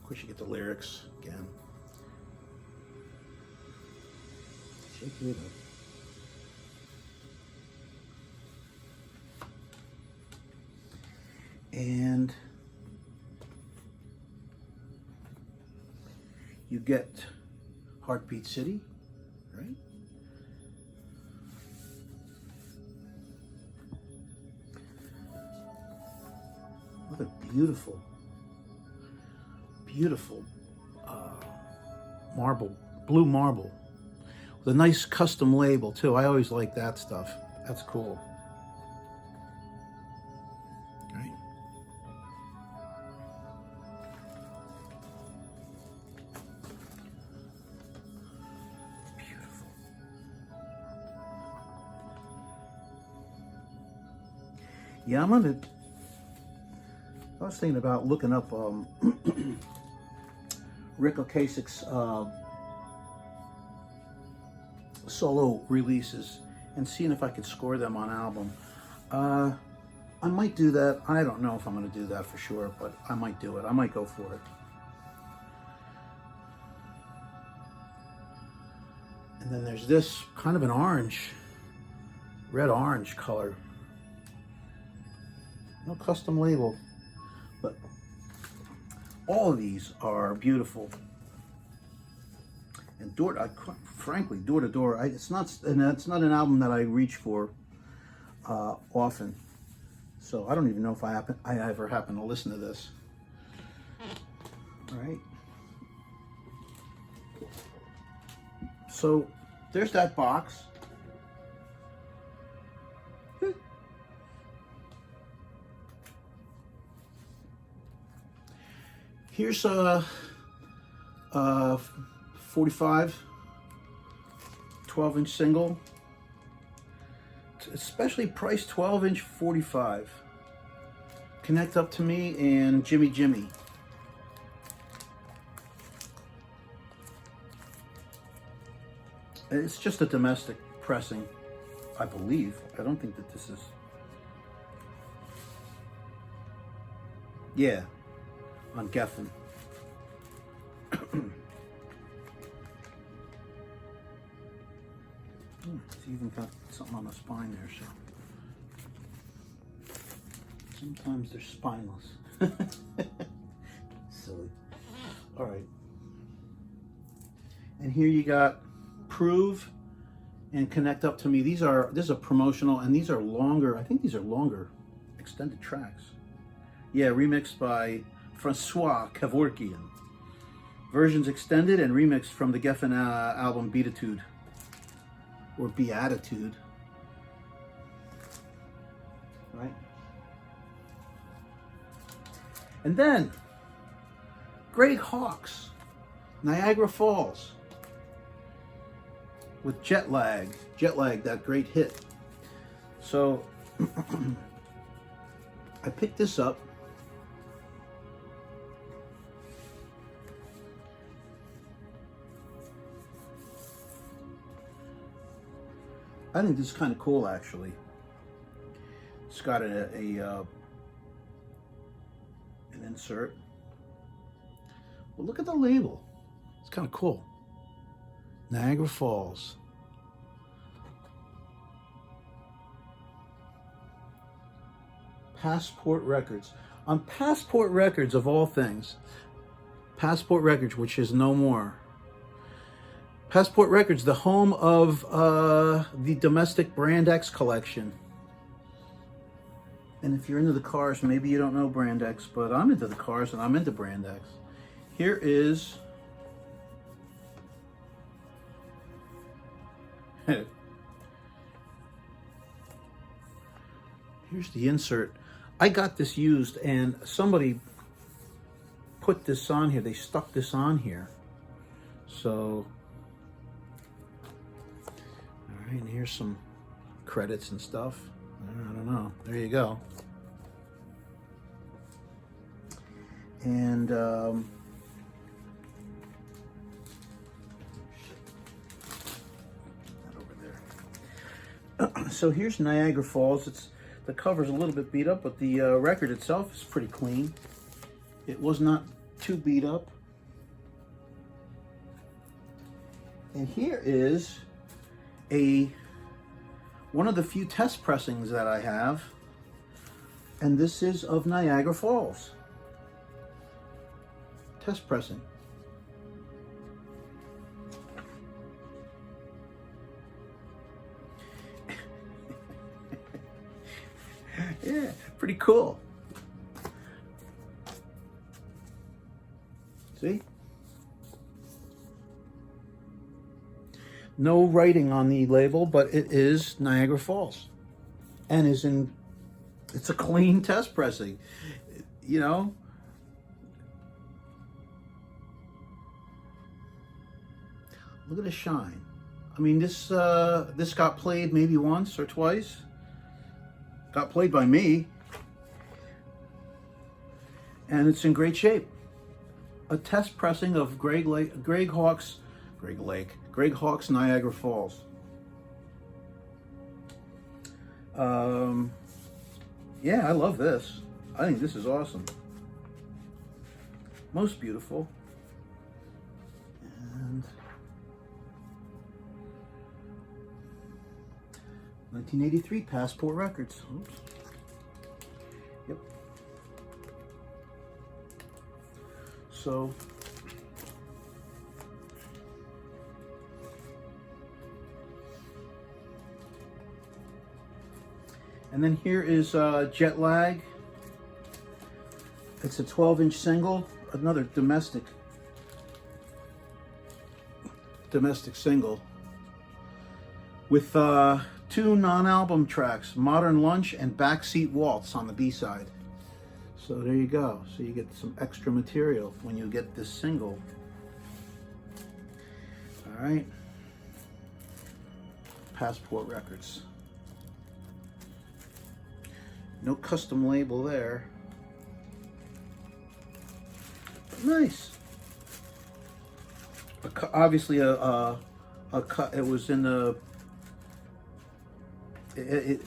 course, you get the lyrics again. Shake it up. And you get Heartbeat City, right? What a beautiful, beautiful marble, blue marble, with a nice custom label too. I always like that stuff. That's cool. Right? Beautiful. Yeah, I was thinking about looking up Rick Ocasek's solo releases and seeing if I could score them on album. I might do that. I don't know if I'm going to do that for sure, but I might do it. I might go for it. And then there's this kind of an orange, red-orange color. No custom label, but all of these are beautiful. And frankly, Door to Door, it's not an album that I reach for often. So I don't even know if I ever happen to listen to this. All right. So there's that box. Here's a 45 12-inch single. It's especially priced 12-inch 45. Connect Up to Me and Jimmy Jimmy. It's just a domestic pressing, I believe. I don't think that this is... Yeah, on Geffen. It's even got something on the spine there, so sometimes they're spineless. Silly. All right. And here you got Prove and Connect Up to Me. This is a promotional, and these are longer. I think these are longer extended tracks. Yeah, remixed by Francois Kevorkian. Versions extended and remixed from the Geffen album Beatitude. Or Beatitude. Right? And then, Great Hawks, Niagara Falls. With Jet Lag, that great hit. So, I picked this up. I think this is kind of cool, actually. It's got an insert. Well, look at the label. It's kind of cool. Niagara Falls. Passport Records. On Passport Records, of all things. Passport Records, which is no more. Passport Records, the home of the domestic Brand X collection. And if you're into the cars, maybe you don't know Brand X, but I'm into the cars and I'm into Brand X. Here is... Here's the insert. I got this used and somebody put this on here. They stuck this on here. So... And here's some credits and stuff. I don't know. There you go. And over there. So here's Niagara Falls. The cover's a little bit beat up, but the record itself is pretty clean. It was not too beat up. And here is one of the few test pressings that I have, and this is of Niagara Falls. Test pressing. Yeah, pretty cool. See? No writing on the label, but it is Niagara Falls. And it's a clean test pressing. You know? Look at the shine. I mean, this got played maybe once or twice. Got played by me. And it's in great shape. A test pressing of Greg Hawk's Niagara Falls. Yeah, I love this. I think this is awesome. Most beautiful. And 1983 Passport Records. Oops. Yep. So and then here is Jet Lag. It's a 12-inch single, another domestic single with two non-album tracks, Modern Lunch and Backseat Waltz on the B-side. So there you go. So you get some extra material when you get this single. All right. Passport Records. No custom label there. Nice. Obviously a cut. It was in the. It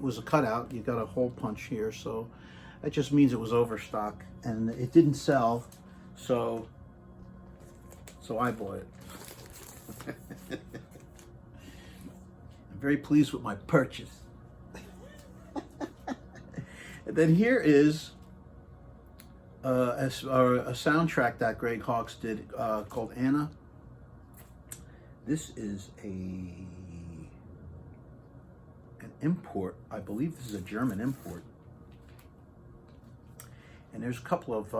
was a cutout. You got a hole punch here, so that just means it was overstock and it didn't sell. So I bought it. I'm very pleased with my purchase. And then here is a soundtrack that Greg Hawkes did called Anna. This is an import. I believe this is a German import. And there's a couple of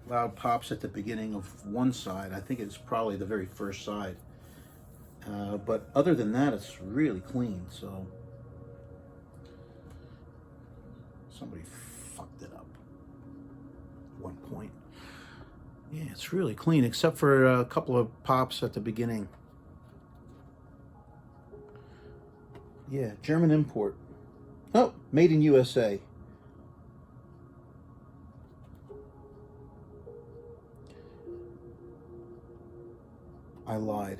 loud pops at the beginning of one side. I think it's probably the very first side. But other than that, it's really clean. So somebody fucked it up at one point. Yeah, it's really clean, except for a couple of pops at the beginning. Yeah, German import. Oh, made in USA. I lied.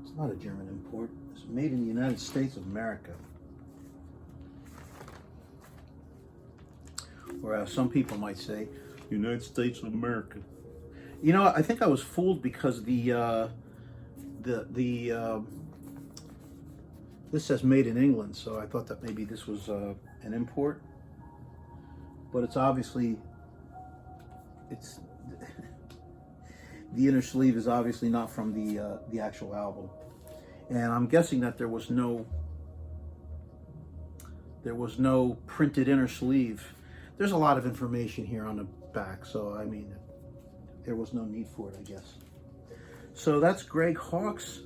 It's not a German import. It's made in the United States of America. Or as some people might say, United States of America. You know, I think I was fooled because this says made in England, so I thought that maybe this was an import. But it's obviously, the inner sleeve is obviously not from the actual album. And I'm guessing that there was no printed inner sleeve. There's a lot of information here on the back, so I mean, there was no need for it, I guess. So that's Greg Hawkes'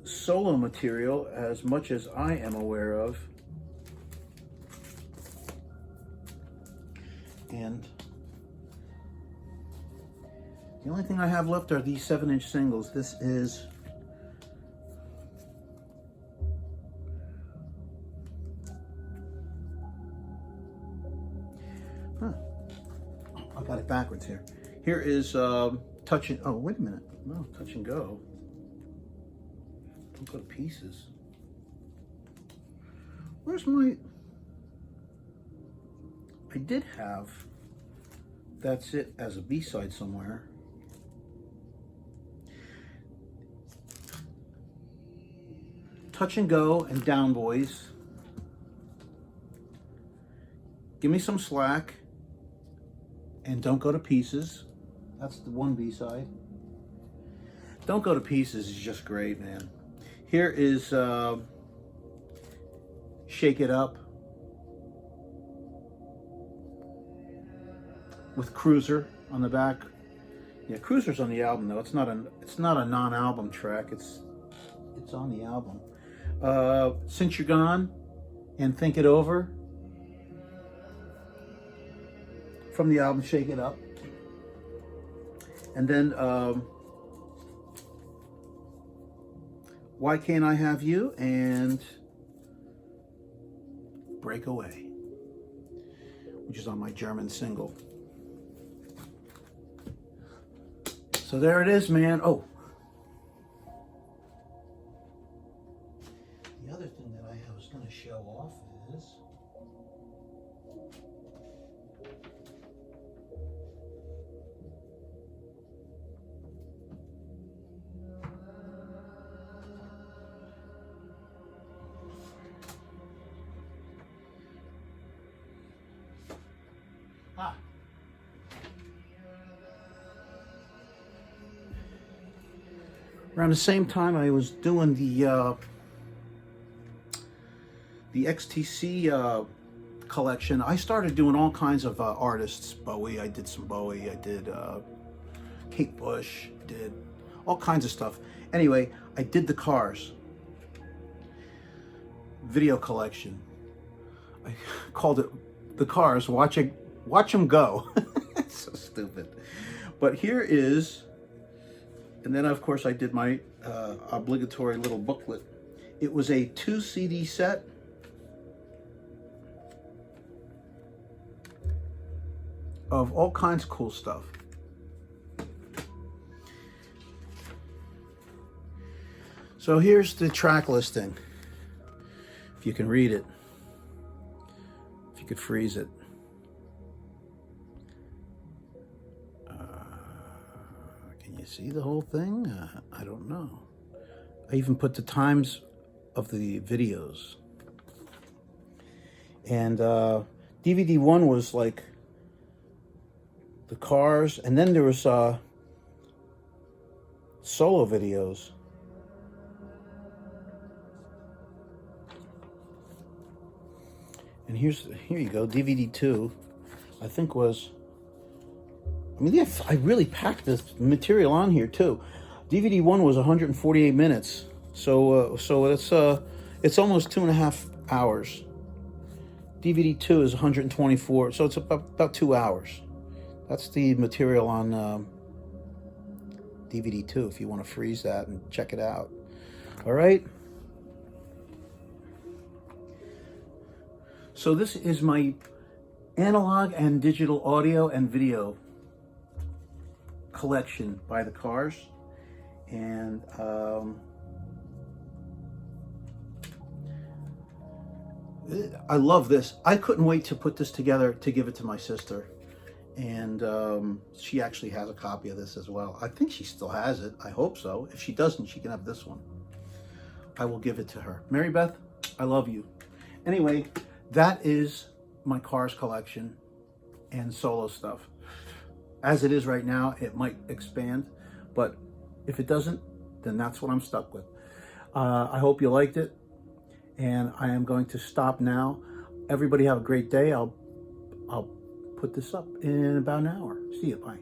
solo material, as much as I am aware of. And the only thing I have left are these 7-inch singles. This is I got it backwards here. Here is Touch and... Oh, wait a minute. No, Touch and Go. Don't go to pieces. Where's my... I did have That's It as a B-side somewhere. touch and go and down, boys. Give me some slack and don't go to pieces. That's the one B-side. Don't go to pieces is just great, man. Here is Shake It Up with Cruiser on the back. Yeah, Cruiser's on the album though. It's not a non-album track. It's on the album. Since You're Gone and Think It Over from the album Shake It Up. And then Why Can't I Have You and Breakaway, which is on my German single. So there it is, man. Oh, the other thing that I was going to show off is around the same time I was doing the XTC collection, I started doing all kinds of artists. Bowie, I did some Bowie, I did Kate Bush, did all kinds of stuff. Anyway, I did the Cars video collection. I called it The Cars, Watch Them Go. It's so stupid. But here is, and then of course I did my obligatory little booklet. It was a 2 CD set. Of all kinds of cool stuff. So here's the track listing. If you can read it. If you could freeze it. Can you see the whole thing? I don't know. I even put the times of the videos. And DVD 1 was like the Cars, and then there was solo videos. And here you go, DVD 2, I think was, I mean, yeah, I really packed this material on here too. DVD 1 was 148 minutes, so it's almost 2.5 hours. DVD 2 is 124, so it's about 2 hours. That's the material on DVD 2 if you want to freeze that and check it out. All right. So this is my analog and digital audio and video collection by the Cars. And I love this. I couldn't wait to put this together to give it to my sister. And she actually has a copy of this as well. I think she still has it. I hope so. If she doesn't, she can have this one. I will give it to her. Mary Beth, I love you. Anyway, that is my Cars collection and solo stuff. As it is right now, it might expand, but if it doesn't, then that's what I'm stuck with. I hope you liked it, and I am going to stop now. Everybody have a great day. I'll put this up in about an hour. See you. Bye.